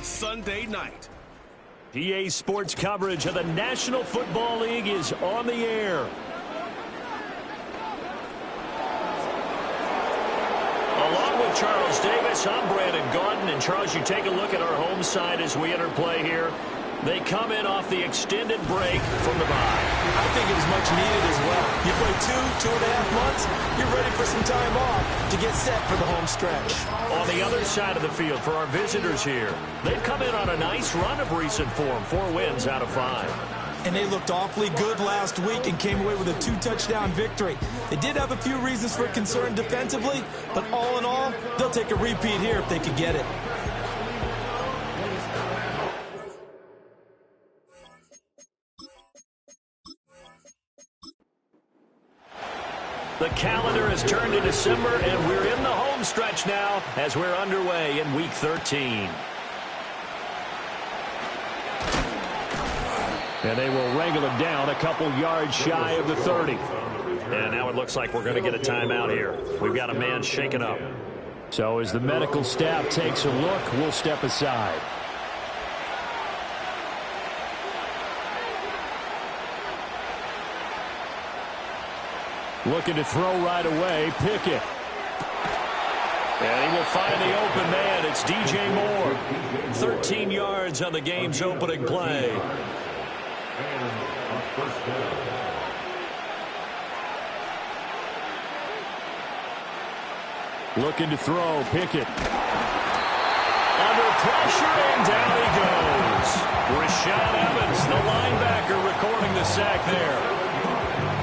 Sunday night. PA Sports coverage of the National Football League is on the air. Along with Charles Davis, I'm Brandon Gaudin. And Charles, you take a look at our home side as we enter play here. They come in off the extended break from the bye. I think it was much needed as well. You play 2.5 months, you're ready for some time off to get set for the home stretch. On the other side of the field for our visitors here, they've come in on a nice run of recent form, 4 wins out of 5. And they looked awfully good last week and came away with a 2-touchdown victory. They did have a few reasons for concern defensively, but all in all, they'll take a repeat here if they could get it. The calendar has turned to December, and we're in the home stretch now as we're underway in Week 13. And they will wrangle him down a couple yards shy of the 30. And now it looks like we're going to get a timeout here. We've got a man shaken up. So as the medical staff takes a look, we'll step aside. Looking to throw right away, Pickett. And he will find the open man. It's DJ Moore. 13 yards on the game's opening play. Looking to throw, Pickett. Under pressure, and down he goes. Rashaan Evans, the linebacker, recording the sack there.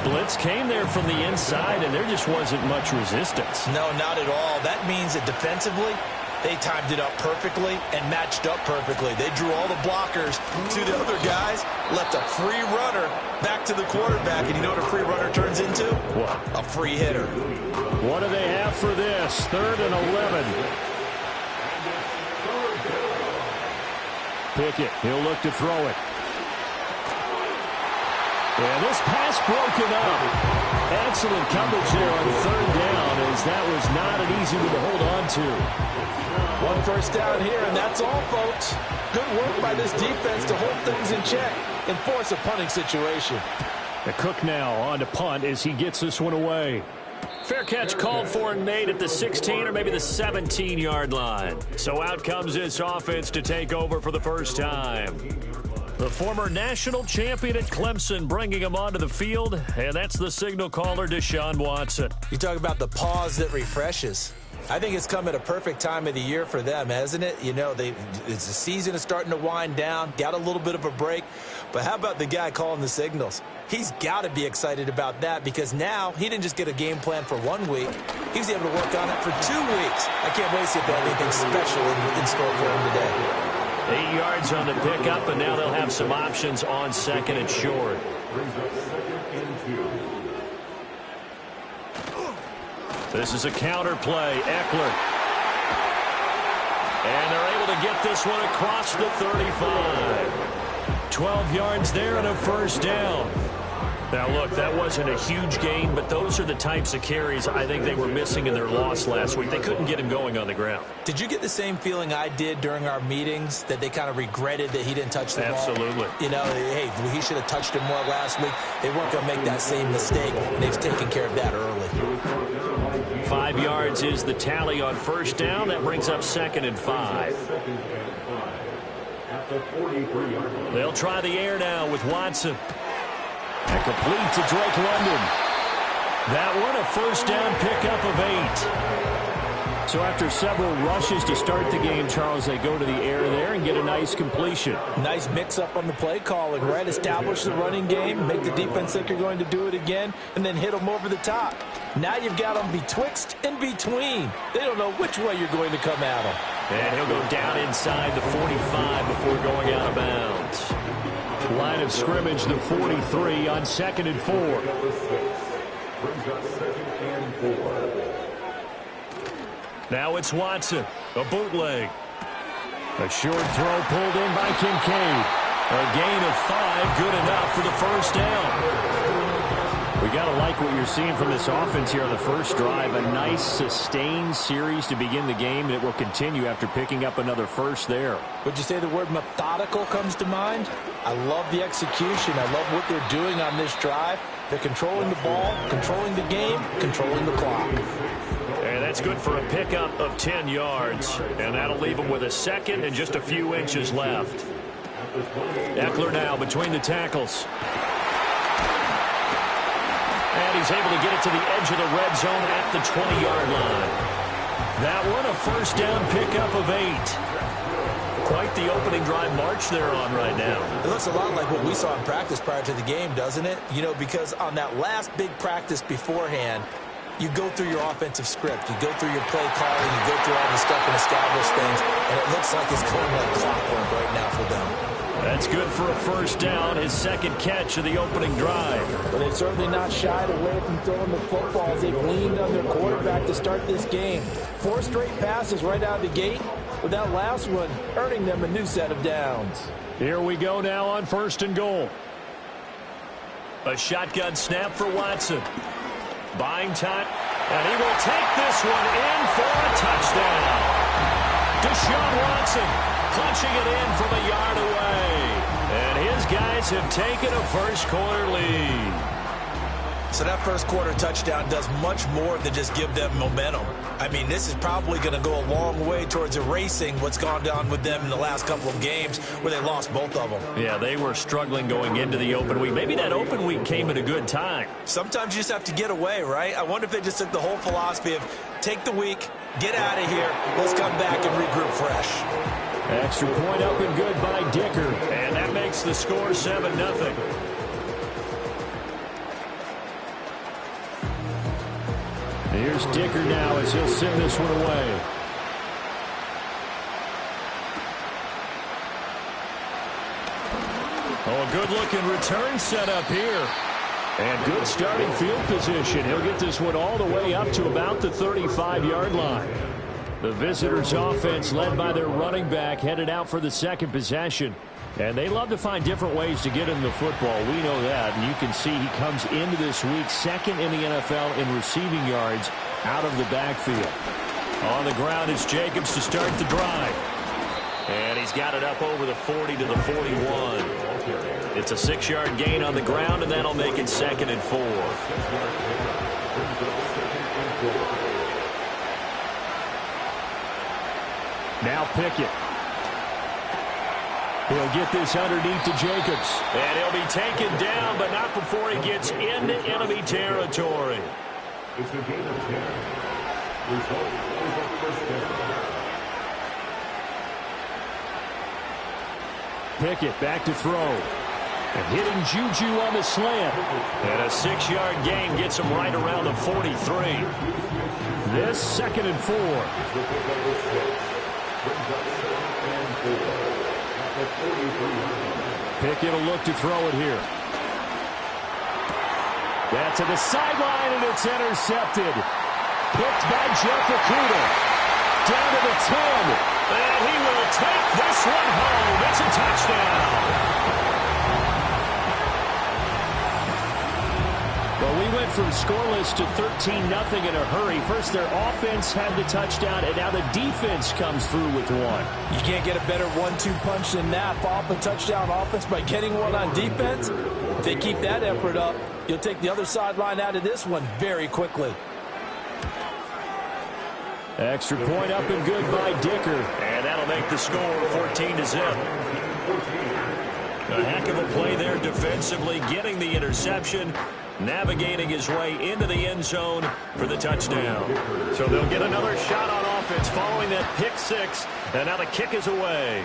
Blitz came there from the inside, and there just wasn't much resistance. No, not at all. That means that defensively, they timed it up perfectly and matched up perfectly. They drew all the blockers to the other guys, left a free runner back to the quarterback, and you know what a free runner turns into? What? A free hitter. What do they have for this? 3rd and 11. Pickett, he'll look to throw it. And this pass broken up. Excellent coverage there on 3rd down, as that was not an easy one to hold on to. 1 first down here, and that's all, folks. Good work by this defense to hold things in check and force a punting situation. The Cook now on to punt as he gets this one away. Fair catch called for and made at the 16 or maybe the 17-yard line. So out comes this offense to take over for the first time. The former national champion at Clemson bringing him onto the field, and that's the signal caller, Deshaun Watson. You talk about the pause that refreshes. I think it's come at a perfect time of the year for them, hasn't it? You know, the season is starting to wind down, got a little bit of a break. But how about the guy calling the signals? He's got to be excited about that because now he didn't just get a game plan for 1 week. He was able to work on it for 2 weeks. I can't wait to see if they have anything special in store for him today. 8 yards on the pickup, and now they'll have some options on 2nd and short. This is a counter play. Eckler. And they're able to get this one across the 35. 12 yards there and a first down. Now, look, that wasn't a huge gain, but those are the types of carries I think they were missing in their loss last week. They couldn't get him going on the ground. Did you get the same feeling I did during our meetings, that they kind of regretted that he didn't touch the ball? Absolutely. You know, hey, he should have touched it more last week. They weren't going to make that same mistake, and they've taken care of that early. 5 yards is the tally on first down. That brings up 2nd and 5. They'll try the air now with Watson. And complete to Drake London. That one a first down pickup of 8. So after several rushes to start the game, Charles, they go to the air there and get a nice completion. Nice mix-up on the play calling, right? Establish the running game, make the defense think you're going to do it again, and then hit them over the top. Now you've got them betwixt and between. They don't know which way you're going to come at them. And he'll go down inside the 45 before going out of bounds. Line of scrimmage, the 43 on 2nd and 4. Now it's Watson, a bootleg. A short throw pulled in by Kincaid. A gain of 5, good enough for the first down. We got to like what you're seeing from this offense here on the first drive. A nice, sustained series to begin the game, and it will continue after picking up another first there. Would you say the word methodical comes to mind? I love the execution. I love what they're doing on this drive. They're controlling the ball, controlling the game, controlling the clock. And that's good for a pickup of 10 yards. And that'll leave them with a second and just a few inches left. Eckler now between the tackles. And he's able to get it to the edge of the red zone at the 20-yard line. That one a first down pickup of 8. Quite the opening drive march they're on right now. It looks a lot like what we saw in practice prior to the game, doesn't it? You know, because on that last big practice beforehand, you go through your offensive script. You go through your play calling. You go through all the stuff and establish things. And it looks like it's going like clockwork right now for them. That's good for a first down, his second catch of the opening drive. But they've certainly not shied away from throwing the football as they've leaned on their quarterback to start this game. 4 straight passes right out of the gate, with that last one earning them a new set of downs. Here we go now on first and goal. A shotgun snap for Watson. Buying time, and he will take this one in for a touchdown. Deshaun Watson punching it in from a yard away. And his guys have taken a first-quarter lead. So that first-quarter touchdown does much more than just give them momentum. I mean, this is probably going to go a long way towards erasing what's gone down with them in the last couple of games where they lost both of them. Yeah, they were struggling going into the open week. Maybe that open week came at a good time. Sometimes you just have to get away, right? I wonder if they just took the whole philosophy of take the week, get out of here, let's come back and regroup fresh. Extra point up and good by Dicker. And that makes the score 7-0. Here's Dicker now as he'll send this one away. Oh, a good-looking return set up here. And good starting field position. He'll get this one all the way up to about the 35-yard line. The visitors' offense, led by their running back, headed out for the second possession. And they love to find different ways to get him the football. We know that. And you can see he comes into this week second in the NFL in receiving yards out of the backfield. On the ground is Jacobs to start the drive. And he's got it up over the 40 to the 41. It's a 6-yard gain on the ground, and that'll make it 2nd and 4. Now Pickett. He'll get this underneath to Jacobs. And he'll be taken down, but not before he gets into enemy territory. It's a gain of 10. Result is a first down. Pickett back to throw. And hitting Juju on the slant. And a 6-yard gain gets him right around the 43. This 2nd and 4. Pickett will look to throw it here. That's to the sideline, and it's intercepted. Picked by Jeff Okudah. Down to the 10. And he will take this one home. It's a touchdown. Well, we went from scoreless to 13-0 in a hurry. First, their offense had the touchdown, and now the defense comes through with one. You can't get a better 1-2 punch than that. Off a touchdown offense by getting one on defense. If they keep that effort up, you'll take the other sideline out of this one very quickly. Extra point up and good by Dicker. And that'll make the score 14-0. A heck of a play there defensively, getting the interception, navigating his way into the end zone for the touchdown. So they'll get another shot on offense following that pick 6, and now the kick is away.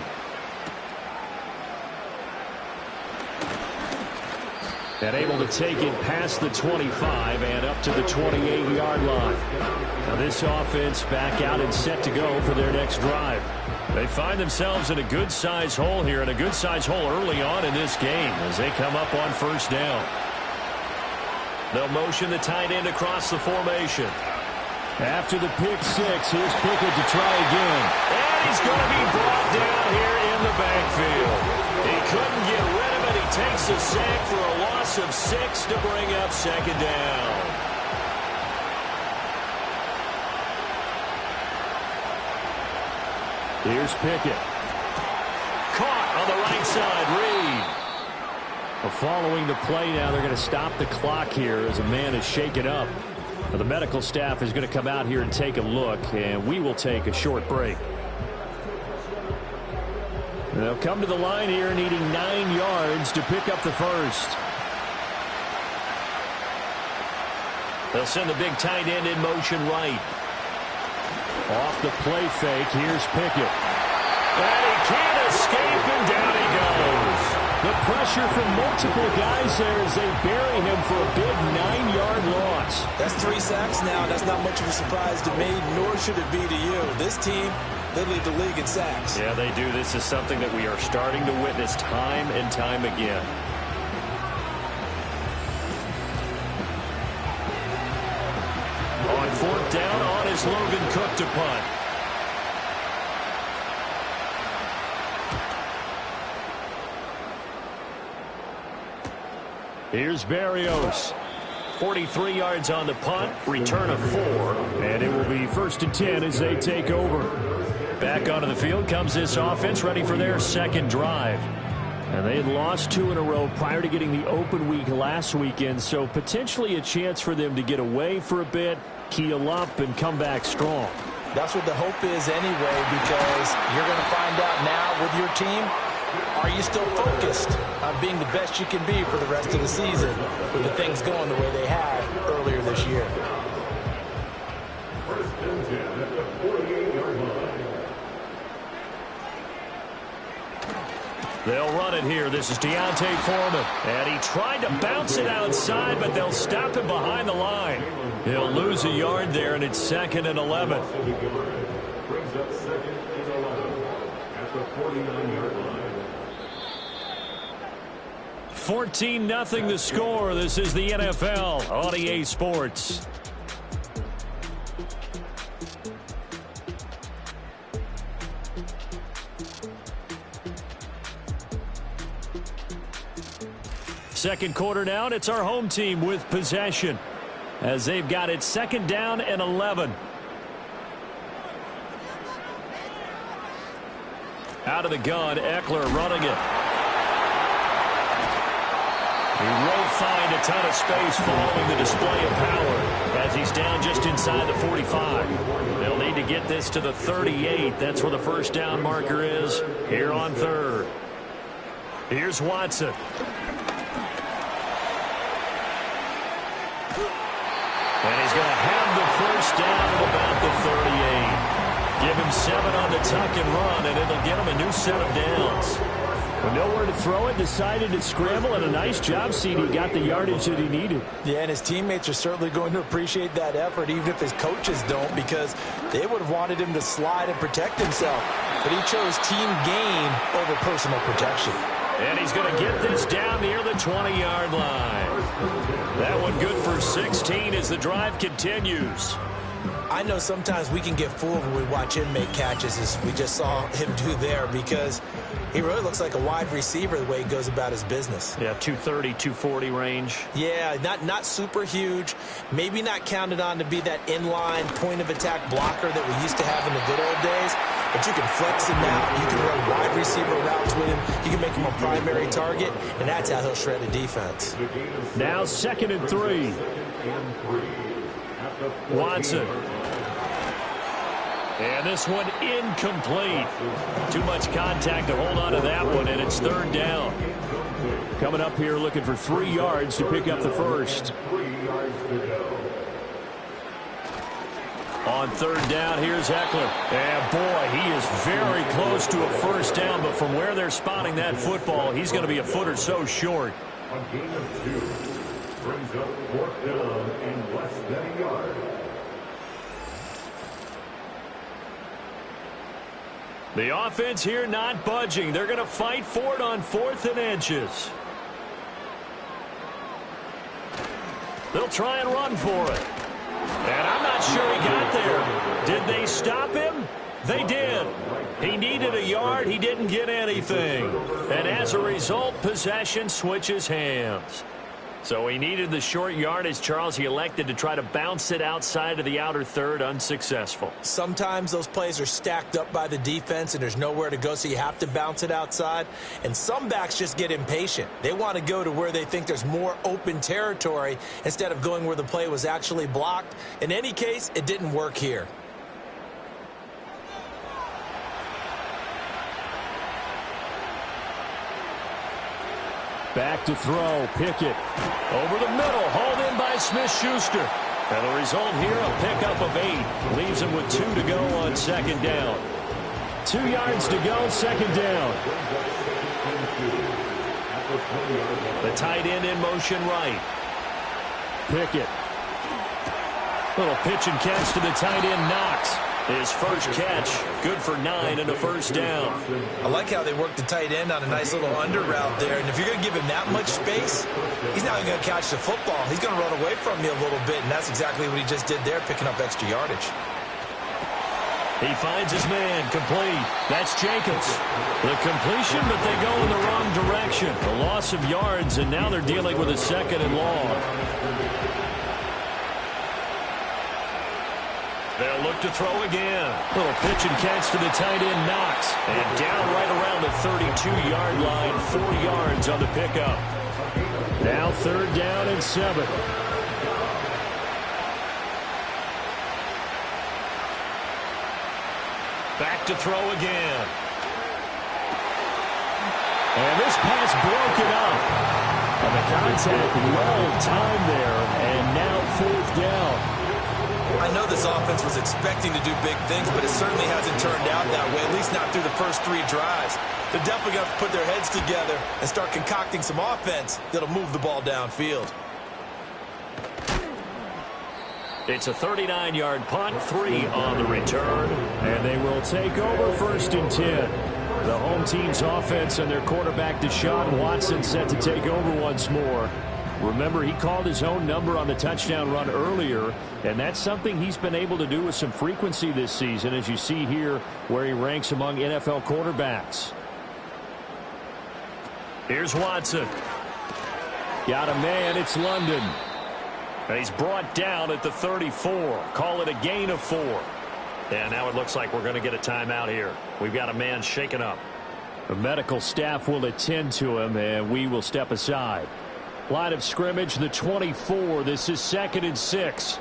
And able to take it past the 25 and up to the 28-yard line. Now this offense back out and set to go for their next drive. They find themselves in a good-sized hole here, and a good-sized hole early on in this game as they come up on first down. They'll motion the tight end across the formation. After the pick 6, here's Pickett to try again. And he's going to be brought down here in the backfield. He couldn't get rid of it. He takes a sack for a loss of 6 to bring up second down. Here's Pickett. Caught on the right side. Reed. Following the play now, they're going to stop the clock here as a man is shaken up. Now, the medical staff is going to come out here and take a look, and we will take a short break. They'll come to the line here needing 9 yards to pick up the first. They'll send the big tight end in motion right. Off the play fake, here's Pickett. And he can't escape, and down he goes. The pressure from multiple guys there as they bury him for a big 9-yard loss. That's 3 sacks now. That's not much of a surprise to me, nor should it be to you. This team, they lead the league in sacks. Yeah, they do. This is something that we are starting to witness time and time again. On 4th down, on is Logan Cook to punt. Here's Berrios. 43 yards on the punt, return of 4, and it will be 1st and 10 as they take over. Back onto the field comes this offense, ready for their second drive. And they had lost 2 in a row prior to getting the open week last weekend, so potentially a chance for them to get away for a bit, keel up, and come back strong. That's what the hope is anyway, because you're going to find out now with your team, are you still focused on being the best you can be for the rest of the season with the things going the way they have earlier this year? They'll run it here. This is D'Onta Foreman. And he tried to bounce it outside, but they'll stop him behind the line. He'll lose a yard there, and it's 2nd and 11. Brings up 2nd and 11 at the 49-yard line. 14-0 the score. This is the NFL on EA Sports. Second quarter now, and it's our home team with possession as they've got it 2nd down and 11. Out of the gun, Eckler running it. He won't find a ton of space following the display of power as he's down just inside the 45. They'll need to get this to the 38. That's where the 1st down marker is here on 3rd. Here's Watson. And he's going to have the 1st down at about the 38. Give him 7 on the tuck and run, and it'll get him a new set of downs. With nowhere to throw it, decided to scramble, and a nice job, CD. Got the yardage that he needed. Yeah, and his teammates are certainly going to appreciate that effort, even if his coaches don't, because they would have wanted him to slide and protect himself. But he chose team gain over personal protection. And he's going to get this down near the 20-yard line. That one good for 16 as the drive continues. I know sometimes we can get fooled when we watch him make catches, as we just saw him do there, because he really looks like a wide receiver the way he goes about his business. Yeah, 230, 240 range. Yeah, not super huge. Maybe not counted on to be that inline point-of-attack blocker that we used to have in the good old days. But you can flex him out. You can run wide receiver routes with him. You can make him a primary target, and that's how he'll shred a defense. Now 2nd and 3. Watson. And this one incomplete. Too much contact to hold on to that one, and it's 3rd down. Coming up here looking for 3 yards to pick up the first. On 3rd down, here's Eckler. And boy, he is very close to a 1st down, but from where they're spotting that football, he's going to be a foot or so short. A gain of 2 brings up 4th down and less than a yard. The offense here not budging. They're going to fight for it on 4th and inches. They'll try and run for it. And I'm not sure he got there. Did they stop him? They did. He needed a yard. He didn't get anything. And as a result, possession switches hands. So he needed the short yardage, Charles. He elected to try to bounce it outside of the outer third, unsuccessful. Sometimes those plays are stacked up by the defense and there's nowhere to go, so you have to bounce it outside. And some backs just get impatient. They want to go to where they think there's more open territory instead of going where the play was actually blocked. In any case, it didn't work here. Back to throw, Pickett. Over the middle, hauled in by Smith-Schuster. And the result here, a pickup of 8. Leaves him with 2 to go on second down. 2 yards to go, second down. The tight end in motion right. Pickett. Little pitch and catch to the tight end, Knox. His first catch, good for 9 and a first down. I like how they work the tight end on a nice little under route there. And if you're going to give him that much space, he's not going to catch the football. He's going to run away from you a little bit, and that's exactly what he just did there, picking up extra yardage. He finds his man, complete. That's Jacobs. The completion, but they go in the wrong direction. A loss of yards, and now they're dealing with a second and long. They'll look to throw again. Little pitch and catch to the tight end, Knox. And down right around the 32-yard line, 4 yards on the pickup. Now third down and 7. Back to throw again. And this pass broken up. And the contact well timed there. And now fourth down. I know this offense was expecting to do big things, but it certainly hasn't turned out that way, at least not through the first 3 drives. They're definitely going to put their heads together and start concocting some offense that'll move the ball downfield. It's a 39-yard punt, 3 on the return, and they will take over first and 10. The home team's offense and their quarterback Deshaun Watson set to take over once more. Remember, he called his own number on the touchdown run earlier, and that's something he's been able to do with some frequency this season, as you see here where he ranks among NFL quarterbacks. Here's Watson. Got a man, it's London. And he's brought down at the 34. Call it a gain of 4. And now it looks like we're going to get a timeout here. We've got a man shaken up. The medical staff will attend to him, and we will step aside. Line of scrimmage, the 24. This is 2nd and 6.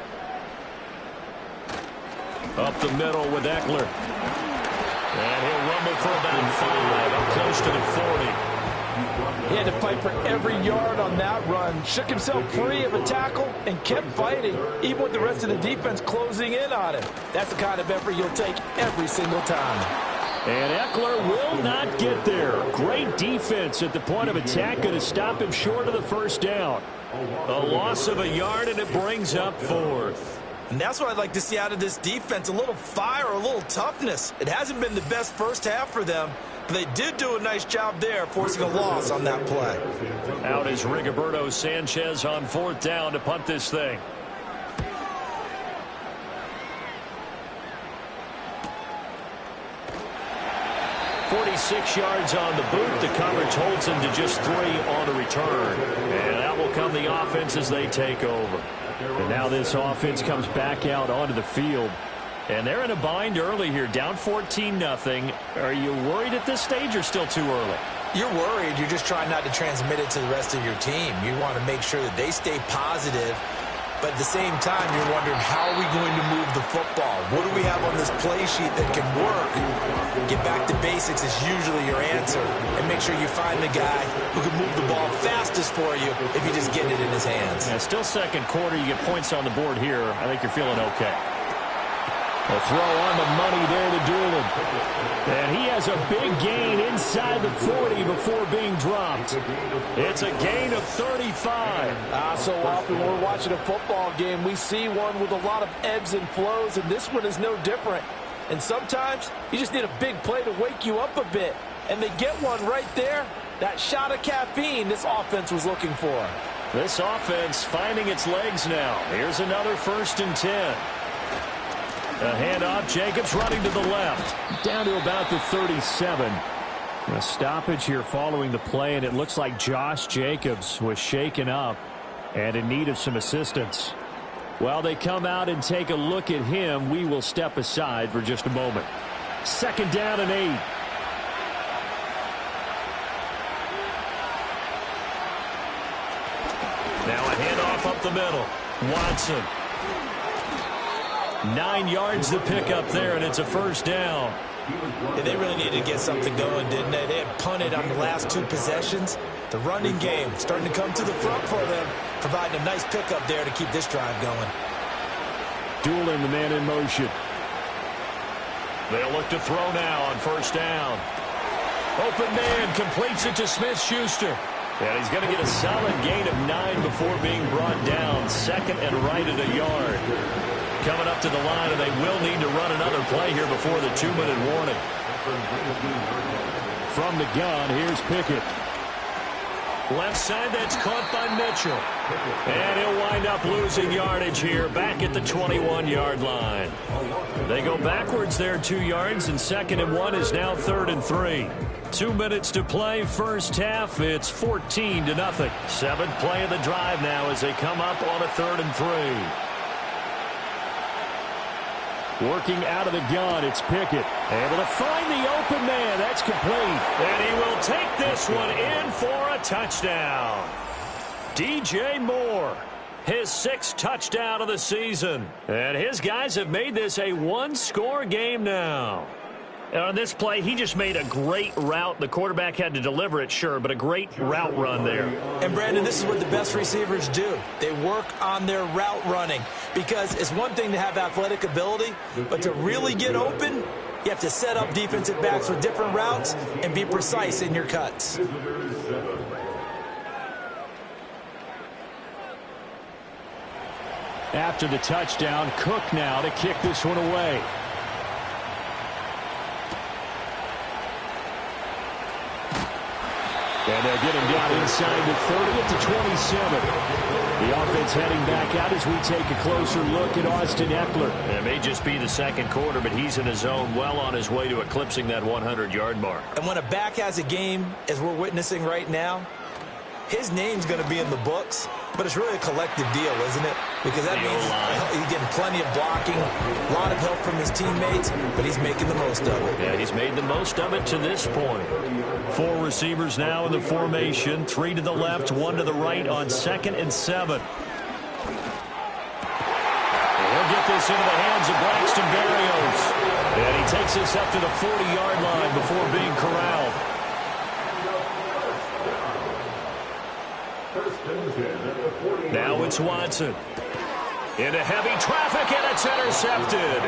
Up the middle with Eckler. And he'll rumble for about 5, up close to the 40. He had to fight for every yard on that run. Shook himself free of a tackle and kept fighting, even with the rest of the defense closing in on him. That's the kind of effort you'll take every single time. And Eckler will not get there. Great defense at the point of attack, going to stop him short of the first down. A loss of a yard, and it brings up 4th. And that's what I'd like to see out of this defense, a little fire, a little toughness. It hasn't been the best first half for them, but they did do a nice job there, forcing a loss on that play. Out is Rigoberto Sanchez on 4th down to punt this thing. 46 yards on the boot. The coverage holds him to just 3 on the return. And that will come the offense as they take over. And now this offense comes back out onto the field. And they're in a bind early here, down 14-0. Are you worried at this stage or still too early? You're worried. You're just trying not to transmit it to the rest of your team. You want to make sure that they stay positive. But at the same time, you're wondering, how are we going to move the football? What do we have on this play sheet that can work? Get back to basics is usually your answer. And make sure you find the guy who can move the ball fastest for you if you just get it in his hands. Yeah, still second quarter. You get points on the board here. I think you're feeling okay. A throw on the money there to Doolin. And he has a big gain inside the 40 before being dropped. It's a gain of 35. So often when we're watching a football game, we see one with a lot of ebbs and flows, and this one is no different. And sometimes you just need a big play to wake you up a bit. And they get one right there. That shot of caffeine this offense was looking for. This offense finding its legs now. Here's another 1st and 10. A handoff. Jacobs running to the left. Down to about the 37. A stoppage here following the play, and it looks like Josh Jacobs was shaken up and in need of some assistance. While they come out and take a look at him, we will step aside for just a moment. 2nd down and 8. Now a handoff up the middle. Watson. 9 yards to pick up there, and it's a 1st down. Yeah, they really needed to get something going, didn't they? They had punted on the last 2 possessions. The running game starting to come to the front for them, providing a nice pickup there to keep this drive going. Doolin, the man in motion. They'll look to throw now on 1st down. Open man completes it to Smith-Schuster. And he's going to get a solid gain of 9 before being brought down. 2nd and right at a yard. Coming up to the line, and they will need to run another play here before the 2-minute warning. From the gun, here's Pickett. Left side, that's caught by Mitchell. And he'll wind up losing yardage here back at the 21-yard line. They go backwards there 2 yards, and 2nd and 1 is now 3rd and 3. 2 minutes to play, 1st half. It's 14-0. 7th play of the drive now as they come up on a 3rd and 3. Working out of the gun, it's Pickett. Able to find the open man. That's complete. And he will take this one in for a touchdown. DJ Moore, his 6th touchdown of the season. And his guys have made this a 1-score game now. And on this play, he just made a great route. The quarterback had to deliver it, sure, but a great route run there. And, Brandon, this is what the best receivers do. They work on their route running because it's one thing to have athletic ability, but to really get open, you have to set up defensive backs with different routes and be precise in your cuts. After the touchdown, Cook now to kick this one away. And they'll get him down inside the 30 at the 27. The offense heading back out as we take a closer look at Austin Eckler. It may just be the 2nd quarter, but he's in his zone, well on his way to eclipsing that 100-yard mark. And when a back has a game, as we're witnessing right now, his name's going to be in the books, but it's really a collective deal, isn't it? Because that means he's getting plenty of blocking, a lot of help from his teammates, but he's making the most of it. Yeah, he's made the most of it to this point. 4 receivers now in the formation, 3 to the left, 1 to the right on 2nd and 7. He'll get this into the hands of Braxton Berrios. And he takes this up to the 40-yard line before being corralled. Now it's Watson. Into heavy traffic, and it's intercepted.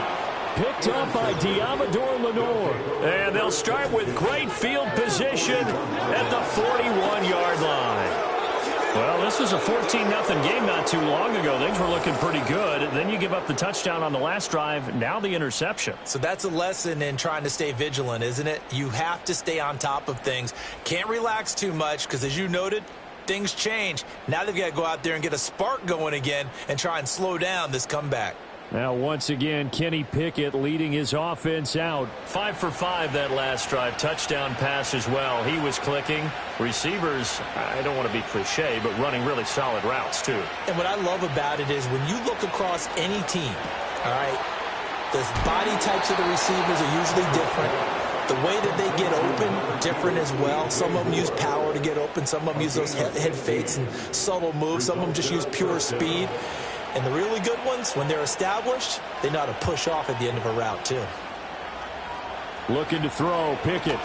Picked up by Diamador Lenore. And they'll start with great field position at the 41-yard line. Well, this was a 14-0 game not too long ago. Things were looking pretty good. Then you give up the touchdown on the last drive. Now the interception. So that's a lesson in trying to stay vigilant, isn't it? You have to stay on top of things. Can't relax too much because, as you noted, things change. Now they've got to go out there and get a spark going again and try and slow down this comeback. Now, once again, Kenny Pickett leading his offense out. 5 for 5 that last drive. Touchdown pass as well. He was clicking. Receivers, I don't want to be cliche, but running really solid routes, too. And what I love about it is when you look across any team, all right, the body types of the receivers are usually different. The way that they get open, different as well. Some of them use power to get open. Some of them use those head fakes and subtle moves. Some of them just use pure speed. And the really good ones, when they're established, they know how to push off at the end of a route, too. Looking to throw, Pickett. And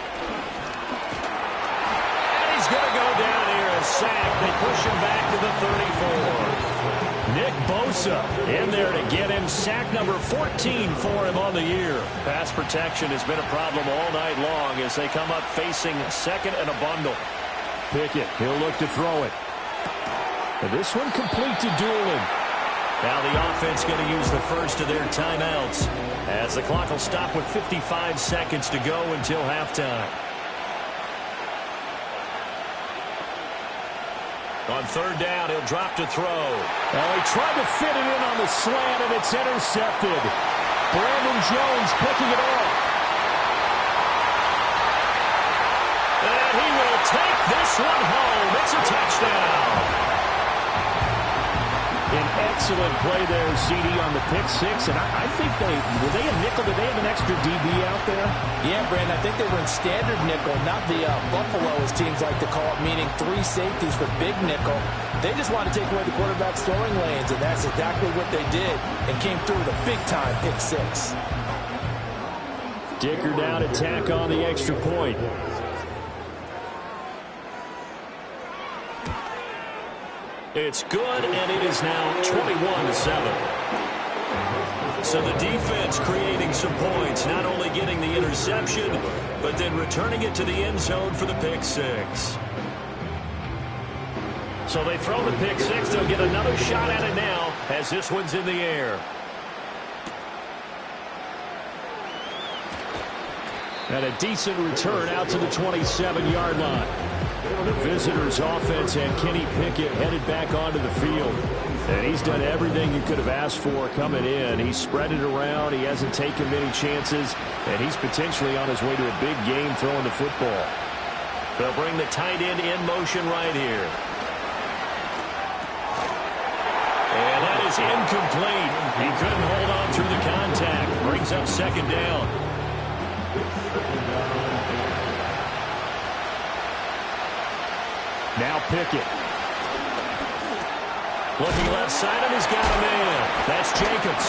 he's going to go down here and sack. They push him back to the 34. Nick Bosa in there to get him. Sack number 14 for him on the year. Pass protection has been a problem all night long as they come up facing 2nd and a bundle. Pickett, he'll look to throw it. And this one complete to Doolin. Now the offense going to use the first of their timeouts as the clock will stop with 55 seconds to go until halftime. On 3rd down, he'll drop to throw. Well, he tried to fit it in on the slant, and it's intercepted. Brandon Jones picking it off. And he will take this one home. It's a touchdown. An excellent play there, CD, on the pick six. And I think were they a nickel? Did they have an extra DB out there? Yeah, Brandon, I think they were in standard nickel, not the Buffalo, as teams like to call it, meaning 3 safeties for big nickel. They just wanted to take away the quarterback's throwing lanes, and that's exactly what they did, and came through with a big-time pick six. Dicker down to tack on the extra point. It's good, and it is now 21-7. So the defense creating some points, not only getting the interception, but then returning it to the end zone for the pick six. So they throw the pick six. They'll get another shot at it now as this one's in the air. And a decent return out to the 27-yard line. The visitors' offense and Kenny Pickett headed back onto the field. And he's done everything you could have asked for coming in. He's spread it around. He hasn't taken many chances. And he's potentially on his way to a big game throwing the football. They'll bring the tight end in motion right here. And that is incomplete. He couldn't hold on through the contact. Brings up second down. Now Pickett. Looking left side, and he's got a man. That's Jacobs.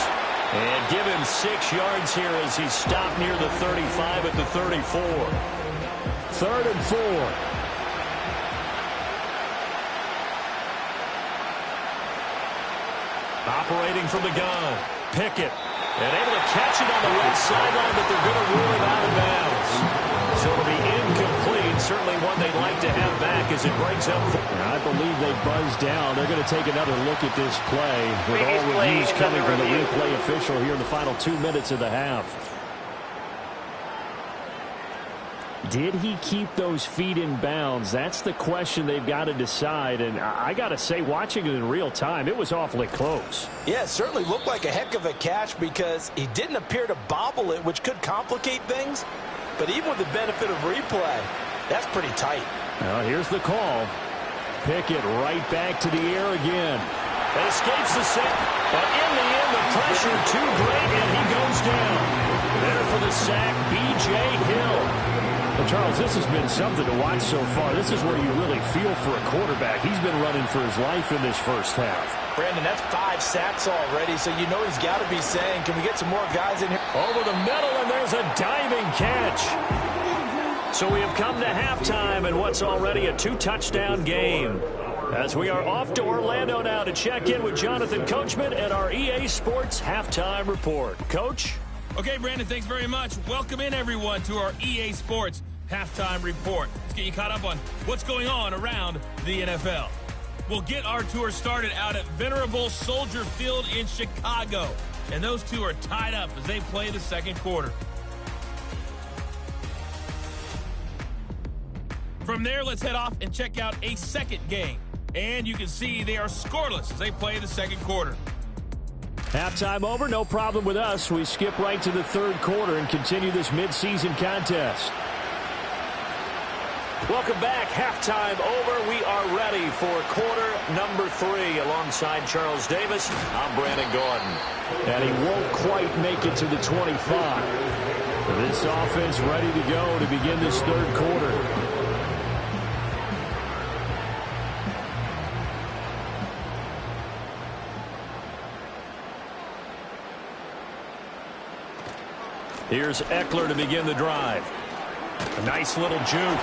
And give him 6 yards here as he's stopped near the 35 at the 34. 3rd and 4. Operating from the gun. Pickett. And able to catch it on the left sideline, but they're going to rule it out of bounds. So it'll be incomplete. Certainly one they'd like to have back as it breaks up. I believe they buzzed down. They're going to take another look at this play with all reviews coming from the replay official here in the final 2 minutes of the half. Did he keep those feet in bounds? That's the question they've got to decide. And I got to say, watching it in real time, it was awfully close. Yeah, it certainly looked like a heck of a catch because he didn't appear to bobble it, which could complicate things. But even with the benefit of replay, that's pretty tight. Well, here's the call. Pickett right back to the air again. And escapes the sack. But in the end, the pressure too great, and he goes down. There for the sack, B.J. Hill. Well, Charles, this has been something to watch so far. This is where you really feel for a quarterback. He's been running for his life in this first half. Brandon, that's 5 sacks already, so you know he's got to be saying, can we get some more guys in here? Over the middle, and there's a diving catch. So we have come to halftime in what's already a 2-touchdown game. As we are off to Orlando now to check in with Jonathan Coachman at our EA Sports Halftime Report. Coach? Okay, Brandon, thanks very much. Welcome in, everyone, to our EA Sports Halftime Report. Let's get you caught up on what's going on around the NFL. We'll get our tour started out at Venerable Soldier Field in Chicago. And those two are tied up as they play the second quarter. From there, let's head off and check out a second game. And you can see they are scoreless as they play the second quarter. Halftime over, no problem with us. We skip right to the third quarter and continue this midseason contest. Welcome back. Halftime over. We are ready for quarter number 3. Alongside Charles Davis, I'm Brandon Gordon. And he won't quite make it to the 25. This offense ready to go to begin this third quarter. Here's Eckler to begin the drive. A nice little juke.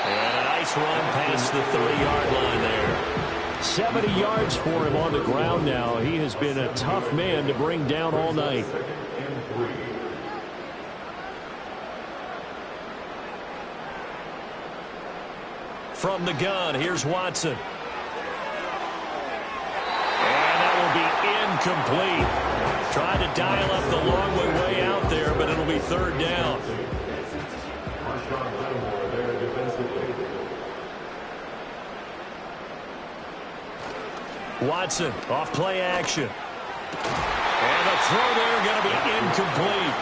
And a nice run past the 30-yard line there. 70 yards for him on the ground now. He has been a tough man to bring down all night. From the gun, here's Watson. And that will be incomplete. Tried to dial up the long way out there, but it'll be third down. Watson off play action. And they'll throw there going to be incomplete.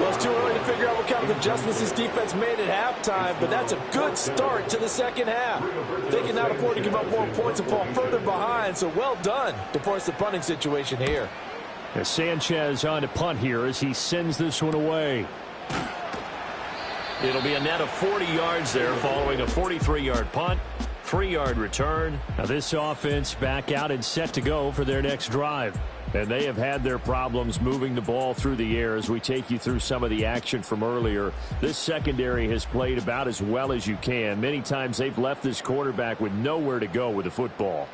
Well, it's too early to figure out what kind of adjustments this defense made at halftime, but that's a good start to the second half. They can not afford to give up more points and fall further behind, so well done to force the punting situation here. As Sanchez on to punt here as he sends this one away. It'll be a net of 40 yards there following a 43-yard punt, 3-yard return. Now this offense back out and set to go for their next drive. And they have had their problems moving the ball through the air as we take you through some of the action from earlier. This secondary has played about as well as you can. Many times they've left this quarterback with nowhere to go with the football.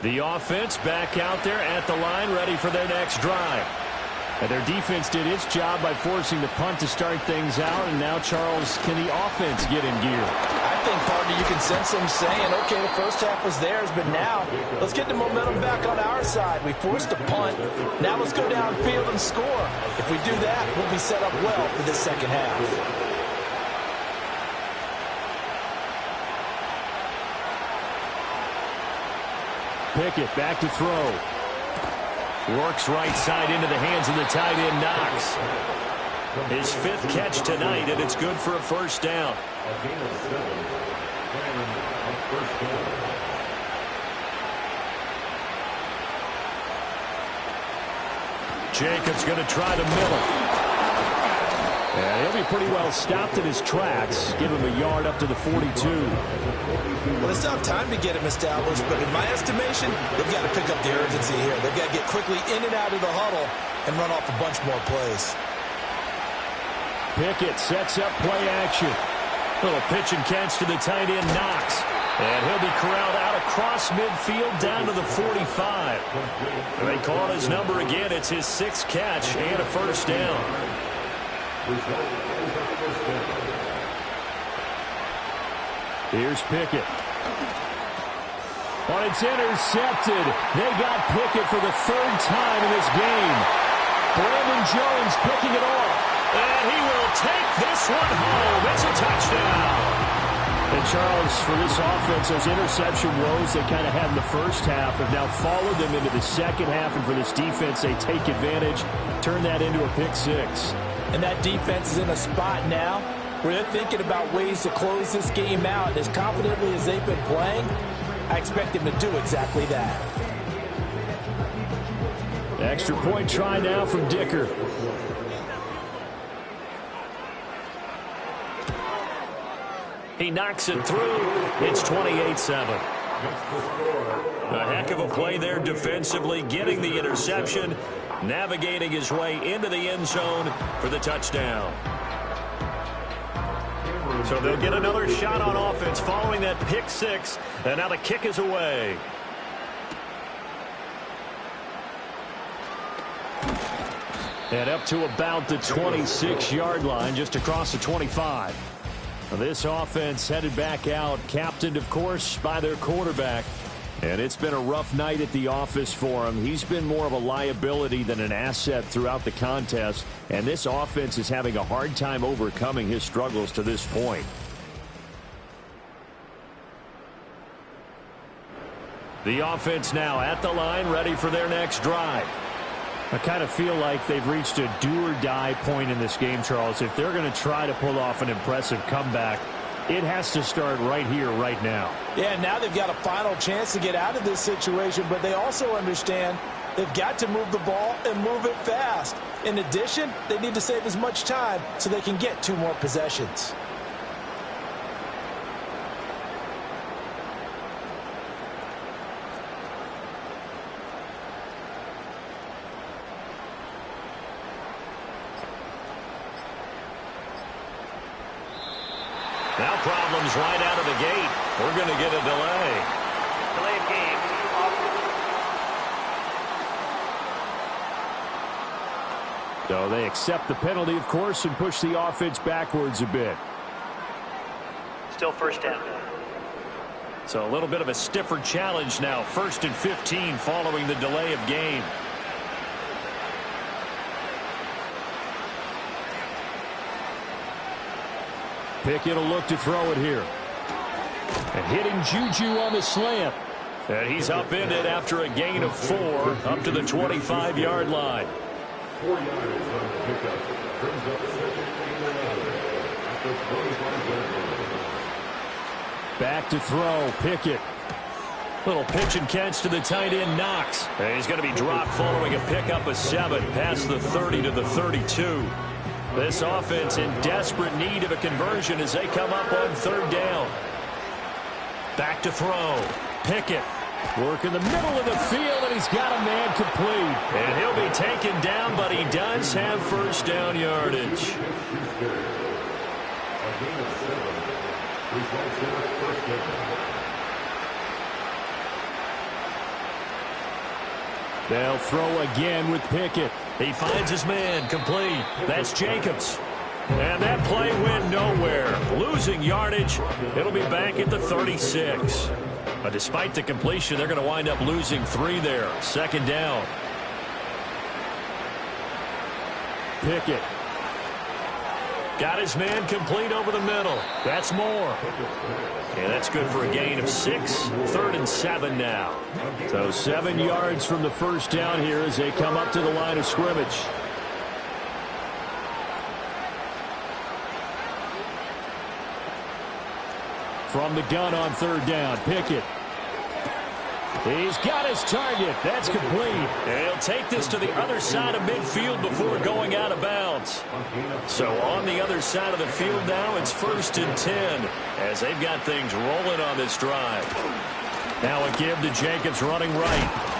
The offense back out there at the line, ready for their next drive. And their defense did its job by forcing the punt to start things out. And now, Charles, can the offense get in gear? I think, partner, you can sense them saying, okay, the first half was theirs, but now let's get the momentum back on our side. We forced a punt. Now let's go downfield and score. If we do that, we'll be set up well for this second half. Pickett back to throw. Works right side into the hands of the tight end, Knox. His 5th catch tonight, and it's good for a first down. A gain of 7. And a first down. Jacobs going to try to mill it. And he'll be pretty well stopped in his tracks. Give him a yard up to the 42. Well, they still have time to get him established, but in my estimation, they've got to pick up the urgency here. They've got to get quickly in and out of the huddle and run off a bunch more plays. Pickett sets up play action. Little pitch and catch to the tight end, Knox. And he'll be corralled out across midfield down to the 45. And they call his number again. It's his 6th catch and a first down. Here's Pickett. But it's intercepted. They got Pickett for the 3rd time in this game. Brandon Jones picking it off. And he will take this one home. It's a touchdown. And Charles, for this offense, those interception woes they kind of had in the first half have now followed them into the second half. And for this defense, they take advantage, turn that into a pick 6. And that defense is in a spot now where they're thinking about ways to close this game out. As confidently as they've been playing, I expect them to do exactly that. Extra point try now from Dicker. He knocks it through. It's 28-7. A heck of a play there defensively, getting the interception, navigating his way into the end zone for the touchdown. So they'll get another shot on offense following that pick 6, and now the kick is away. And up to about the 26-yard line, just across the 25. This offense headed back out, captained, of course, by their quarterback. And it's been a rough night at the office for him. He's been more of a liability than an asset throughout the contest. And this offense is having a hard time overcoming his struggles to this point. The offense now at the line, ready for their next drive. I kind of feel like they've reached a do-or-die point in this game, Charles. If they're going to try to pull off an impressive comeback, it has to start right here, right now. Yeah, now they've got a final chance to get out of this situation, but they also understand they've got to move the ball and move it fast. In addition, they need to save as much time so they can get 2 more possessions. Now problems right out of the gate. We're going to get a delay. Delay of game. So they accept the penalty, of course, and push the offense backwards a bit. Still first down. So a little bit of a stiffer challenge now. 1st and 15 following the delay of game. Pickett will look to throw it here. And hitting Juju on the slant. And he's upended after a gain of 4 up to the 25-yard line. 4 yards on the pickup. Brings up 2nd and 11 at the 25-yard line. Back to throw. Pickett. Little pitch and catch to the tight end, Knox. And he's going to be dropped following a pickup of 7 past the 30 to the 32. This offense in desperate need of a conversion as they come up on 3rd down. Back to throw. Pickett. Work in the middle of the field, and he's got a man complete. And he'll be taken down, but he does have 1st down yardage. A gain of 7 results in a 1st down. They'll throw again with Pickett. He finds his man complete. That's Jacobs. And that play went nowhere. Losing yardage. It'll be back at the 36. But despite the completion, they're going to wind up losing 3 there. 2nd down. Pickett. Got his man complete over the middle. That's Moore. And that's good for a gain of 6. 3rd and 7 now. So 7 yards from the 1st down here as they come up to the line of scrimmage. From the gun on 3rd down, Pickett. He's got his target. That's complete. And he'll take this to the other side of midfield before going out of bounds. So on the other side of the field now, it's 1st and 10 as they've got things rolling on this drive. Now a give to Jacobs running right.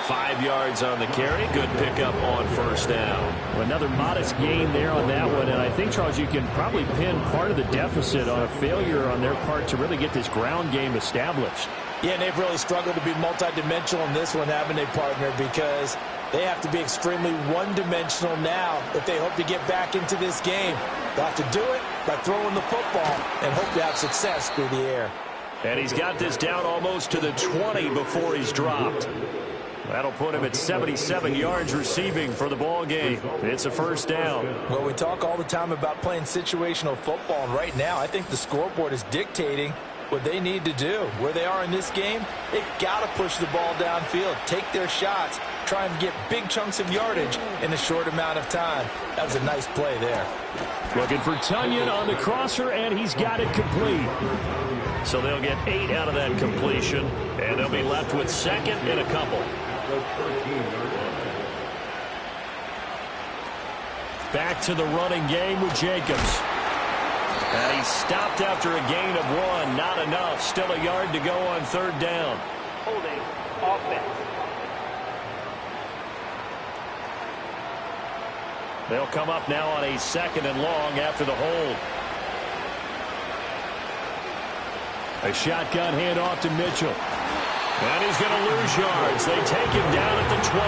5 yards on the carry. Good pickup on 1st down. Another modest gain there on that one, and I think, Charles, you can probably pin part of the deficit on a failure on their part to really get this ground game established. Yeah, and they've really struggled to be multidimensional in this one, haven't they, partner, because they have to be extremely one-dimensional now if they hope to get back into this game. They'll have to do it by throwing the football and hope to have success through the air. And he's got this down almost to the 20 before he's dropped. That'll put him at 77 yards receiving for the ball game. It's a 1st down. Well, we talk all the time about playing situational football, and right now I think the scoreboard is dictating what they need to do. Where they are in this game, they've got to push the ball downfield, take their shots, try and get big chunks of yardage in a short amount of time. That was a nice play there. Looking for Tunyon on the crosser, and he's got it complete. So they'll get 8 out of that completion, and they'll be left with 2nd and a couple. Back to the running game with Jacobs. And he's stopped after a gain of 1. Not enough. Still a yard to go on 3rd down. Holding. Offense. They'll come up now on a 2nd and long after the hold. A shotgun handoff to Mitchell. And he's going to lose yards. They take him down at the 26.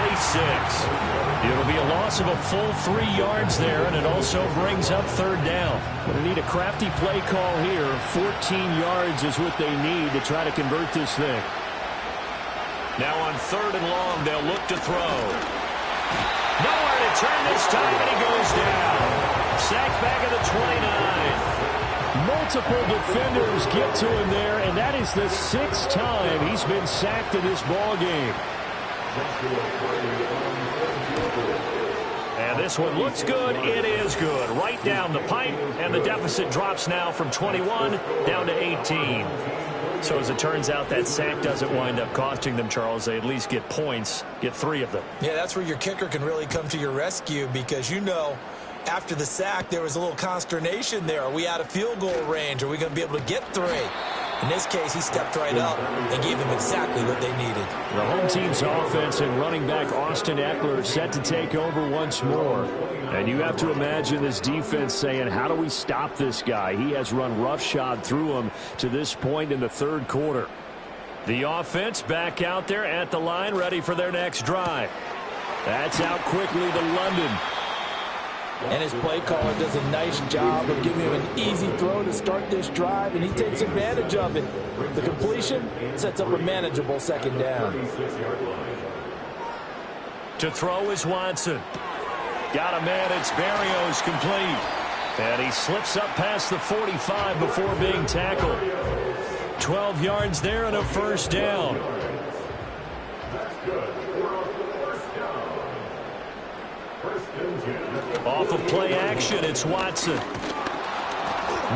It'll be a loss of a full 3 yards there, and it also brings up 3rd down. Going to need a crafty play call here. 14 yards is what they need to try to convert this thing. Now on 3rd and long, they'll look to throw. Nowhere to turn this time, and he goes down. Sacked back at the 29. Multiple defenders get to him there, and that is the 6th time he's been sacked in this ball game. And this one looks good. It is good. Right down the pipe, and the deficit drops now from 21 down to 18. So as it turns out, that sack doesn't wind up costing them, Charles. They at least get points, get 3 of them. Yeah, that's where your kicker can really come to your rescue because, you know, after the sack, there was a little consternation there. Are we out of field goal range? Are we going to be able to get 3? In this case, he stepped right up and gave them exactly what they needed. The home team's offense and running back Austin Eckler set to take over once more. And you have to imagine this defense saying, how do we stop this guy? He has run roughshod through him to this point in the 3rd quarter. The offense back out there at the line, ready for their next drive. That's out quickly to London. And his play caller does a nice job of giving him an easy throw to start this drive, and he takes advantage of it. The completion sets up a manageable 2nd down. To throw is Watson. Got a man, it's Berrios complete. And he slips up past the 45 before being tackled. 12 yards there and a first down. That's good for a first down. First and 10. Off of play action, it's Watson.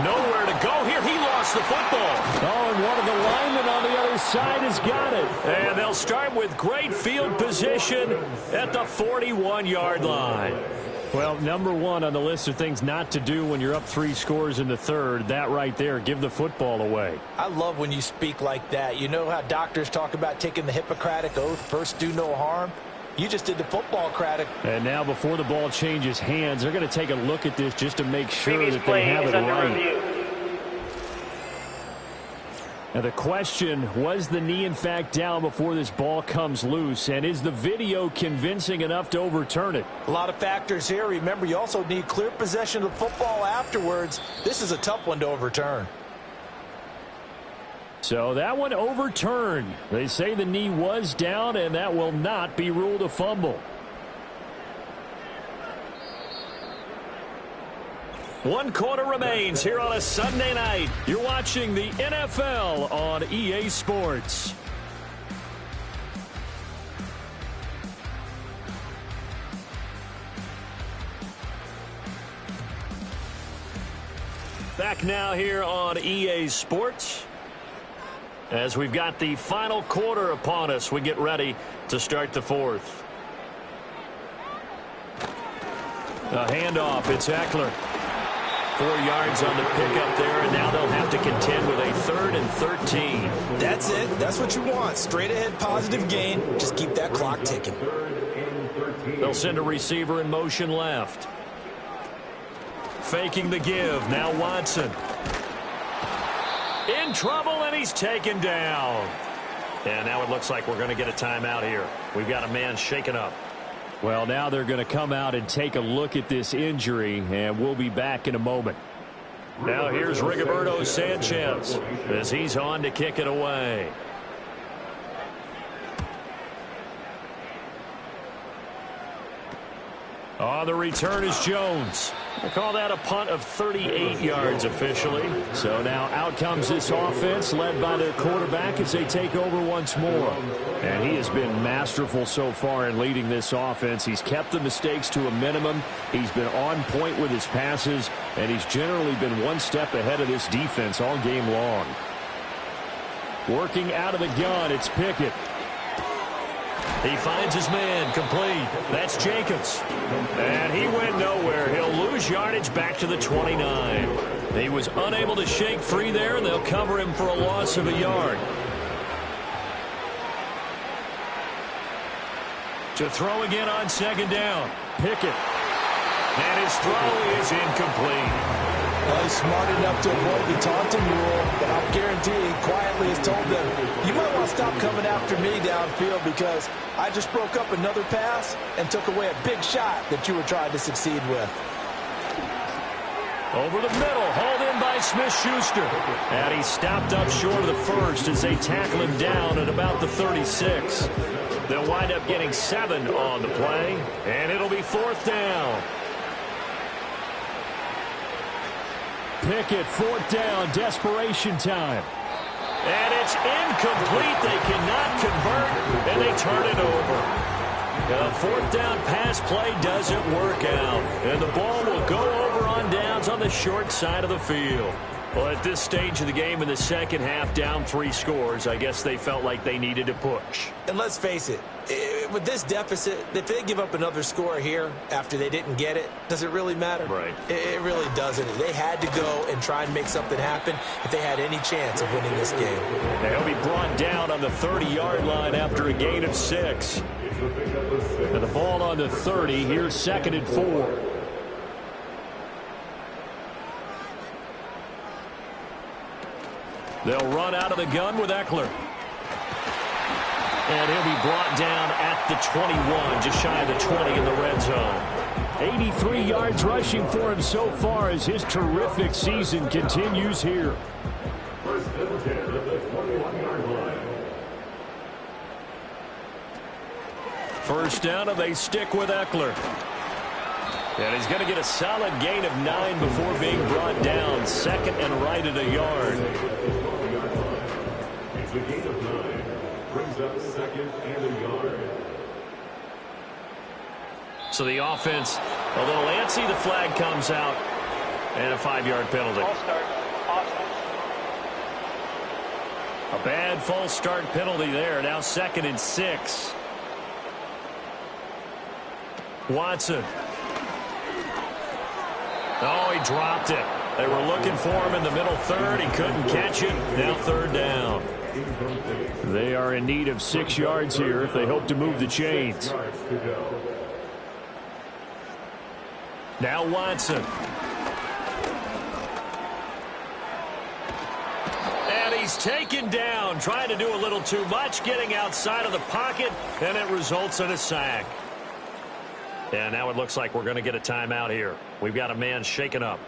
Nowhere to go here. He lost the football. Oh, and one of the linemen on the other side has got it. And they'll start with great field position at the 41-yard line. Well, number one on the list of things not to do when you're up 3 scores in the third, that right there, give the football away. I love when you speak like that. You know how doctors talk about taking the Hippocratic Oath, first do no harm? You just did the football cratic. And now before the ball changes hands, they're going to take a look at this just to make sure that they have it right. Now the question, was the knee in fact down before this ball comes loose? And is the video convincing enough to overturn it? A lot of factors here. Remember, you also need clear possession of the football afterwards. This is a tough one to overturn. So that one overturned. They say the knee was down, and that will not be ruled a fumble. 1 quarter remains here on a Sunday night. You're watching the NFL on EA Sports. Back now here on EA Sports. As we've got the final quarter upon us, we get ready to start the fourth. A handoff, it's Eckler. 4 yards on the pickup there, and now they'll have to contend with a 3rd and 13. That's it. That's what you want. Straight ahead positive gain. Just keep that clock ticking. They'll send a receiver in motion left. Faking the give. Now Watson. In trouble, and he's taken down. And now it looks like we're going to get a timeout here. We've got a man shaken up. Well, now they're going to come out and take a look at this injury, and we'll be back in a moment. Now here's Rigoberto Sanchez as he's on to kick it away. On the return is Jones. I call that a punt of 38 yards officially. So now out comes this offense led by the quarterback as they take over once more. And he has been masterful so far in leading this offense. He's kept the mistakes to a minimum. He's been on point with his passes, and he's generally been one step ahead of this defense all game long. Working out of the gun, it's Pickett. He finds his man complete. That's Jacobs. And he went nowhere. He'll lose yardage back to the 29. He was unable to shake free there, and they'll cover him for a loss of a yard. To throw again on 2nd down. Pickett. And his throw is incomplete. Well, he's smart enough to avoid the taunting rule, but I'll guarantee he quietly has told them, you might want to stop coming after me downfield because I just broke up another pass and took away a big shot that you were trying to succeed with. Over the middle, hauled in by Smith-Schuster. And he stopped up short of the first as they tackle him down at about the 36. They'll wind up getting 7 on the play, and it'll be 4th down. Pickett, 4th down, desperation time. And it's incomplete. They cannot convert, and they turn it over. The 4th down pass play doesn't work out, and the ball will go over on downs on the short side of the field. Well, at this stage of the game in the second half, down 3 scores, I guess they felt like they needed to push. And let's face it, with this deficit, if they give up another score here after they didn't get it, does it really matter? Right. It really doesn't. They had to go and try and make something happen if they had any chance of winning this game. They'll be brought down on the 30-yard line after a gain of 6. And the ball on the 30. Here's 2nd and 4. They'll run out of the gun with Eckler. And he'll be brought down at the 21, just shy of the 20 in the red zone. 83 yards rushing for him so far as his terrific season continues here. First and 10 at the 21-yard line. First down, and they stick with Eckler. And he's going to get a solid gain of 9 before being brought down. 2nd and right at a yard. The gain of 9 brings up 2nd and a yard. So the offense a little antsy. The flag comes out and a 5-yard penalty. False start, offense. A bad false start penalty there. Now 2nd and 6. Watson. Oh, he dropped it. They were looking for him in the middle third. He couldn't catch it. Now 3rd down. They are in need of 6 yards here if they hope to move the chains. Now Watson. And he's taken down, trying to do a little too much, getting outside of the pocket, and it results in a sack. And now it looks like we're going to get a timeout here. We've got a man shaken up.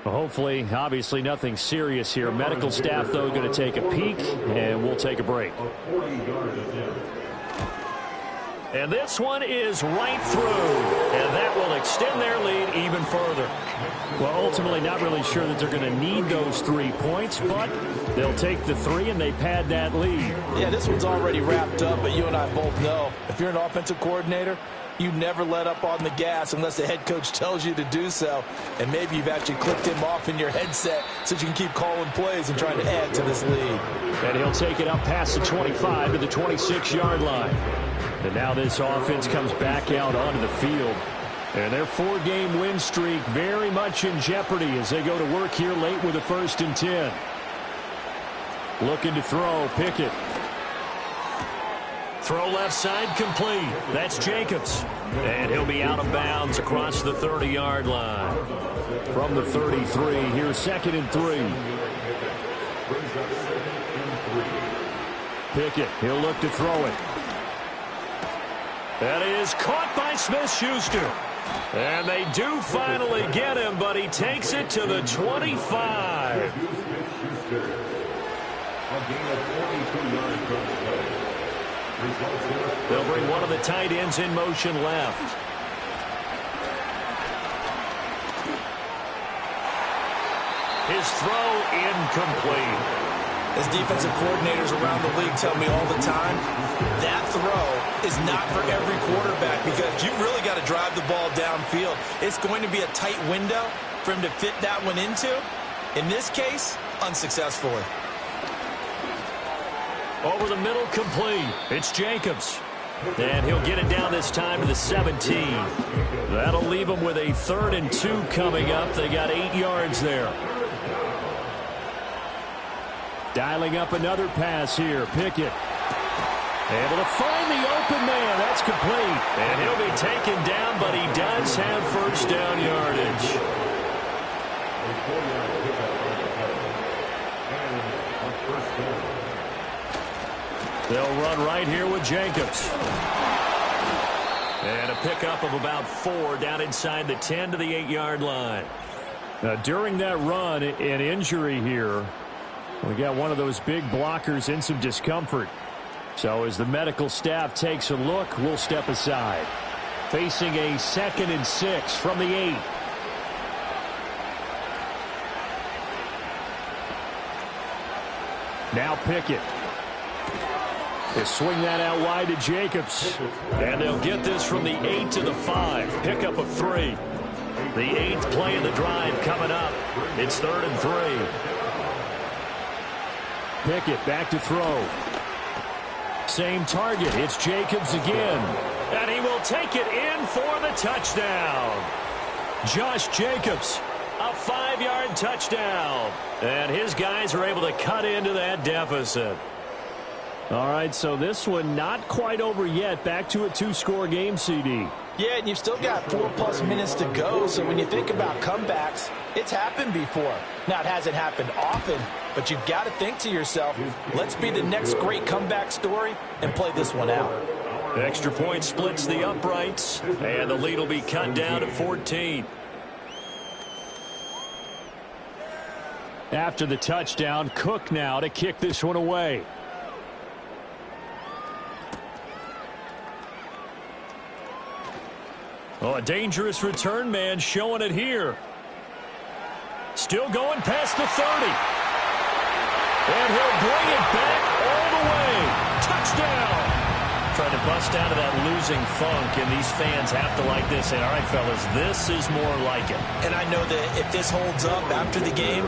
Well, hopefully, obviously nothing serious here. Medical staff, though, going to take a peek, and we'll take a break. And this one is right through, and that will extend their lead even further. Well, ultimately, not really sure that they're going to need those 3 points, but they'll take the 3, and they pad that lead. Yeah, this one's already wrapped up, but you and I both know if you're an offensive coordinator, you never let up on the gas unless the head coach tells you to do so. And maybe you've actually clicked him off in your headset so you can keep calling plays and trying to add to this lead. And he'll take it up past the 25 to the 26-yard line. And now this offense comes back out onto the field. And their 4-game win streak very much in jeopardy as they go to work here late with a 1st and 10. Looking to throw, Pickett. Throw left side complete. That's Jacobs. And he'll be out of bounds across the 30-yard line. From the 33, here's 2nd and 3. Pickett, he'll look to throw it. That is caught by Smith-Schuster. And they do finally get him, but he takes it to the 25. A gain of 42 yards from the play. They'll bring one of the tight ends in motion left. His throw incomplete. As defensive coordinators around the league tell me all the time, that throw is not for every quarterback because you've really got to drive the ball downfield. It's going to be a tight window for him to fit that one into. In this case, unsuccessfully. Over the middle, complete. It's Jacobs. And he'll get it down this time to the 17. That'll leave them with a 3rd and 2 coming up. They got 8 yards there. Dialing up another pass here. Pickett. Able to find the open man. That's complete. And he'll be taken down, but he does have 1st down yardage. They'll run right here with Jacobs. And a pickup of about 4 down inside the 10 to the 8-yard line. Now, during that run, an injury here. We got one of those big blockers in some discomfort. So as the medical staff takes a look, we'll step aside. Facing a 2nd and 6 from the 8. Now Pickett. They swing that out wide to Jacobs. And they'll get this from the 8 to the 5. Pickup of 3. The 8th play of the drive coming up. It's 3rd and 3. Pickett back to throw. Same target. It's Jacobs again. And he will take it in for the touchdown. Josh Jacobs, a 5-yard touchdown. And his guys are able to cut into that deficit. All right, so this one not quite over yet. Back to a 2-score game, CD. Yeah, and you've still got 4+ minutes to go, so when you think about comebacks, it's happened before. Now, it hasn't happened often, but you've got to think to yourself, let's be the next great comeback story and play this one out. Extra point splits the uprights, and the lead will be cut down to 14. After the touchdown, Cook now to kick this one away. Oh, a dangerous return man showing it here. Still going past the 30. And he'll bring it back all Touchdown! Trying to bust out of that losing funk, and these fans have to like this. And all right, fellas, this is more like it. And I know that if this holds up after the game,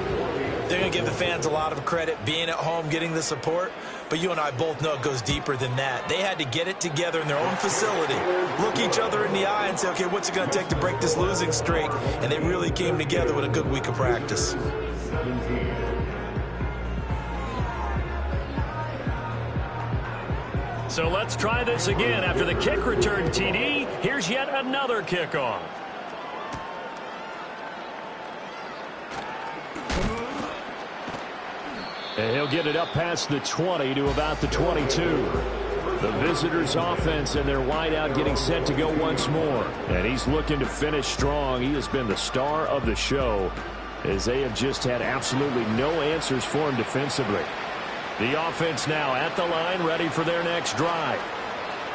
they're going to give the fans a lot of credit, being at home, getting the support. But you and I both know it goes deeper than that. They had to get it together in their own facility, look each other in the eye and say, okay, what's it going to take to break this losing streak? And they really came together with a good week of practice. So let's try this again. After the kick return TD, here's yet another kickoff. And he'll get it up past the 20 to about the 22. The visitors' offense and their wideout getting set to go once more. And he's looking to finish strong. He has been the star of the show as they have just had absolutely no answers for him defensively. The offense now at the line, ready for their next drive.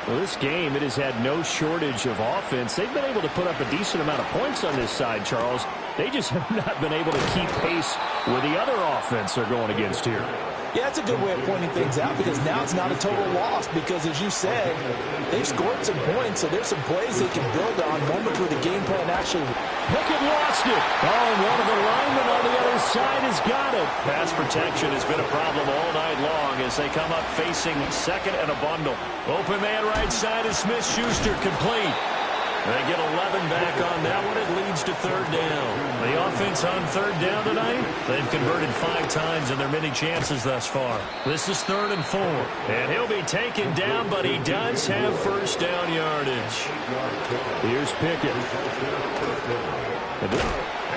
Well, this game, it has had no shortage of offense. They've been able to put up a decent amount of points on this side, Charles. They just have not been able to keep pace with the other offense they're going against here. Yeah, that's a good way of pointing things out because now it's not a total loss because, as you said, they've scored some points, so there's some plays they can build on, moments where the game plan actually... Pickett lost it. Oh, and one of the linemen on the other side has got it. Pass protection has been a problem all night long as they come up facing second and a bundle. Open man right side is Smith-Schuster, complete. They get 11 back on that one. It leads to third down. The offense on third down tonight, they've converted 5 times in their many chances thus far. This is 3rd and 4. And he'll be taken down, but he does have first down yardage. Here's Pickett.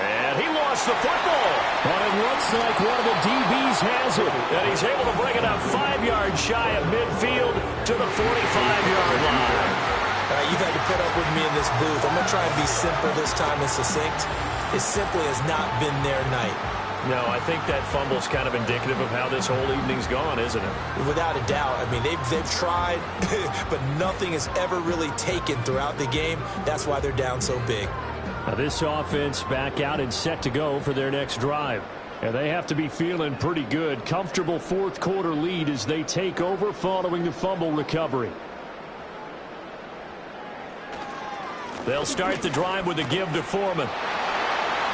And he lost the football. But it looks like one of the DBs has it. And he's able to bring it up 5 yards shy of midfield to the 45-yard line. You've had to put up with me in this booth. I'm going to try and be simple this time and succinct. It simply has not been their night. No, I think that fumble's kind of indicative of how this whole evening's gone, isn't it? Without a doubt. I mean, they've tried, but nothing has ever really taken throughout the game. That's why they're down so big. Now this offense back out and set to go for their next drive. And they have to be feeling pretty good. Comfortable fourth quarter lead as they take over following the fumble recovery. They'll start the drive with a give to Foreman.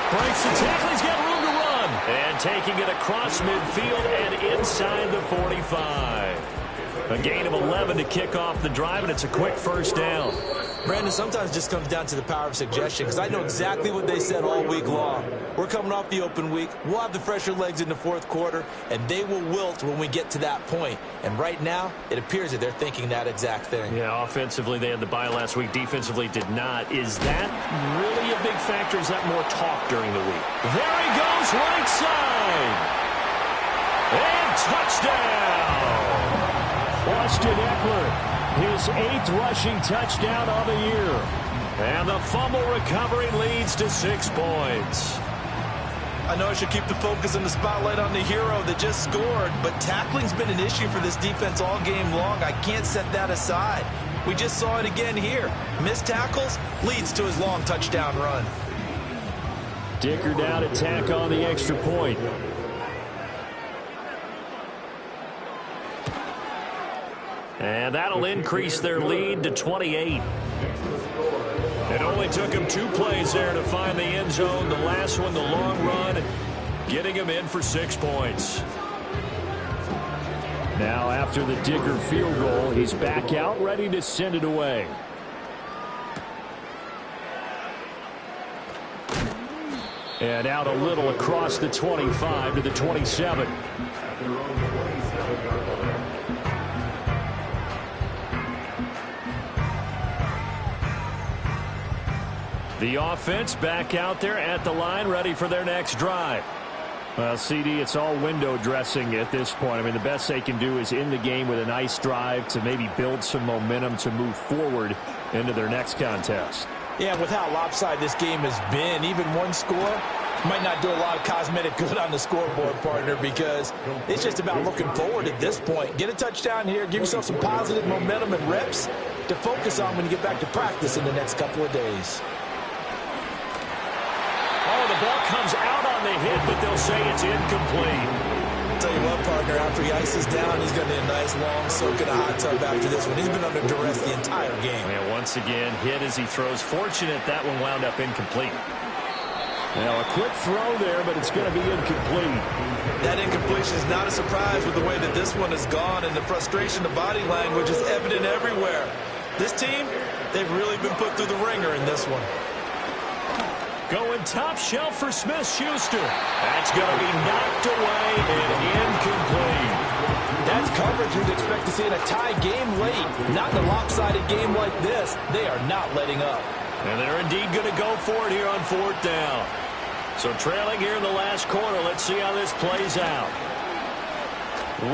Breaks the tackle. He's got room to run. And taking it across midfield and inside the 45. A gain of 11 to kick off the drive, and it's a quick first down. Brandon, sometimes it just comes down to the power of suggestion because I know exactly what they said all week long. We're coming off the open week. We'll have the fresher legs in the fourth quarter, and they will wilt when we get to that point. And right now, it appears that they're thinking that exact thing. Yeah, offensively, they had the bye last week. Defensively, did not. Is that really a big factor? Is that more talk during the week? There he goes, right side. And touchdown. Austin Ekeler. His 8th rushing touchdown of the year. And the fumble recovery leads to 6 points. I know I should keep the focus and the spotlight on the hero that just scored, but tackling's been an issue for this defense all game long. I can't set that aside. We just saw it again here. Missed tackles leads to his long touchdown run. Dicker down to tack on the extra point. And that'll increase their lead to 28. It only took him 2 plays there to find the end zone. The last one, the long run, getting him in for 6 points. Now after the Dicker field goal, he's back out ready to send it away. And out a little across the 25 to the 27. The offense back out there at the line, ready for their next drive. Well, CD, it's all window dressing at this point. I mean, the best they can do is in the game with a nice drive to maybe build some momentum to move forward into their next contest. Yeah, with how lopsided this game has been, even one score might not do a lot of cosmetic good on the scoreboard, partner, because it's just about looking forward at this point. Get a touchdown here, give yourself some positive momentum and reps to focus on when you get back to practice in the next couple of days. Oh, the ball comes out on the hit, but they'll say it's incomplete. I'll tell you what, partner, after he ices down, he's going to need a nice long soak in a hot tub after this one. He's been under duress the entire game. And once again, hit as he throws. Fortunate that one wound up incomplete. Now, a quick throw there, but it's going to be incomplete. That incompletion is not a surprise with the way that this one has gone, and the frustration, the body language is evident everywhere. This team, they've really been put through the ringer in this one. Going top shelf for Smith-Schuster. That's going to be knocked away and incomplete. That's coverage you'd expect to see in a tie game late. Not in a lopsided game like this. They are not letting up. And they're indeed going to go for it here on 4th down. So trailing here in the last quarter. Let's see how this plays out.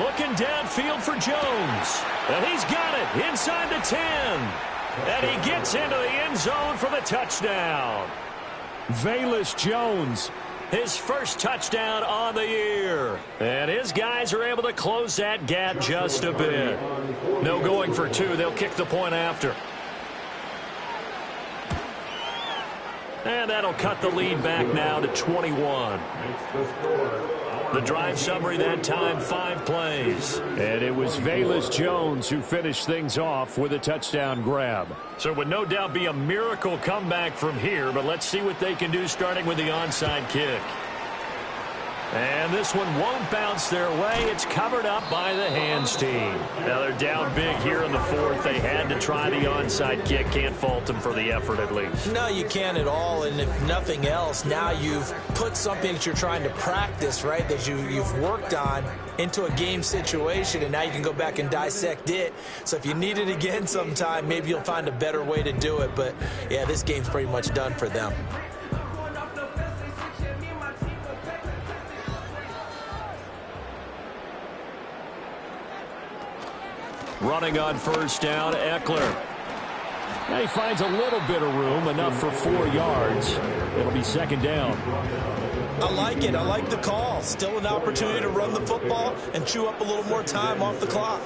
Looking downfield for Jones. And he's got it inside the 10. And he gets into the end zone for the touchdown. Velus Jones, his first touchdown on the year. And his guys are able to close that gap just a bit. No going for 2. They'll kick the point after. And that'll cut the lead back now to 21. The drive summary that time, 5 plays. And it was Velus Jones who finished things off with a touchdown grab. So it would no doubt be a miracle comeback from here, but let's see what they can do starting with the onside kick. And this one won't bounce their way. It's covered up by the hands team. Now they're down big here in the 4th. They had to try the onside kick. Can't fault them for the effort at least. No, you can't at all. And if nothing else, now you've put something that you're trying to practice, right, that you've worked on into a game situation, and now you can go back and dissect it. So if you need it again sometime, maybe you'll find a better way to do it. But, yeah, this game's pretty much done for them. Running on 1st down, Eckler. Now he finds a little bit of room, enough for 4 yards. It'll be 2nd down. I like it. I like the call. Still an opportunity to run the football and chew up a little more time off the clock.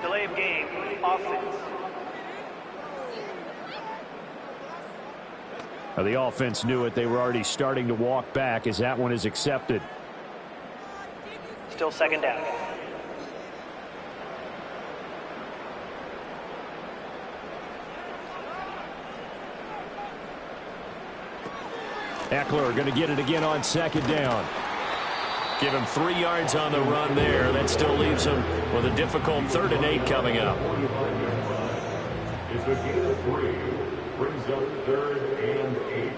Delay of game, offense. The offense knew it. They were already starting to walk back as that one is accepted. Still 2nd down. Eckler going to get it again on 2nd down. Give him 3 yards on the run there. That still leaves him with a difficult 3rd and 8 coming up. It's a gain of 3. Brings up 3rd and 8.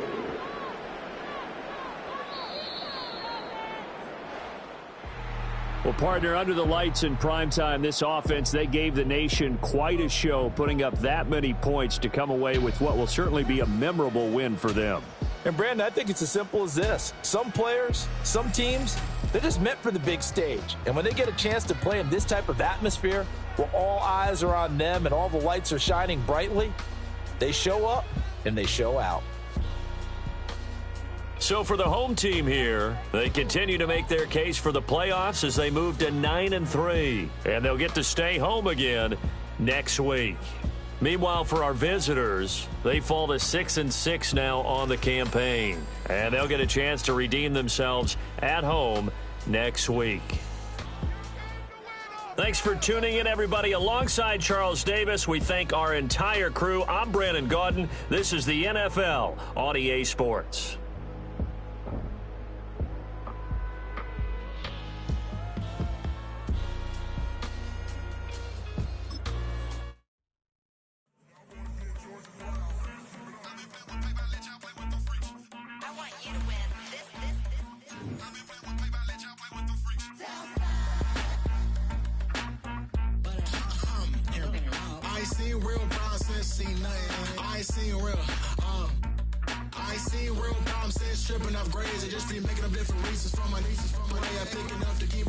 Well, partner, under the lights in primetime, this offense, they gave the nation quite a show, putting up that many points to come away with what will certainly be a memorable win for them. And, Brandon, I think it's as simple as this. Some players, some teams, they're just meant for the big stage. And when they get a chance to play in this type of atmosphere where all eyes are on them and all the lights are shining brightly, they show up and they show out. So for the home team here, they continue to make their case for the playoffs as they move to 9-3. And they'll get to stay home again next week. Meanwhile, for our visitors, they fall to 6-6 now on the campaign. And they'll get a chance to redeem themselves at home next week. Thanks for tuning in, everybody. Alongside Charles Davis, we thank our entire crew. I'm Brandon Gaudin. This is the NFL on EA Sports. Tripping off grades and just be making up different reasons for my nieces. From my way I think enough to keep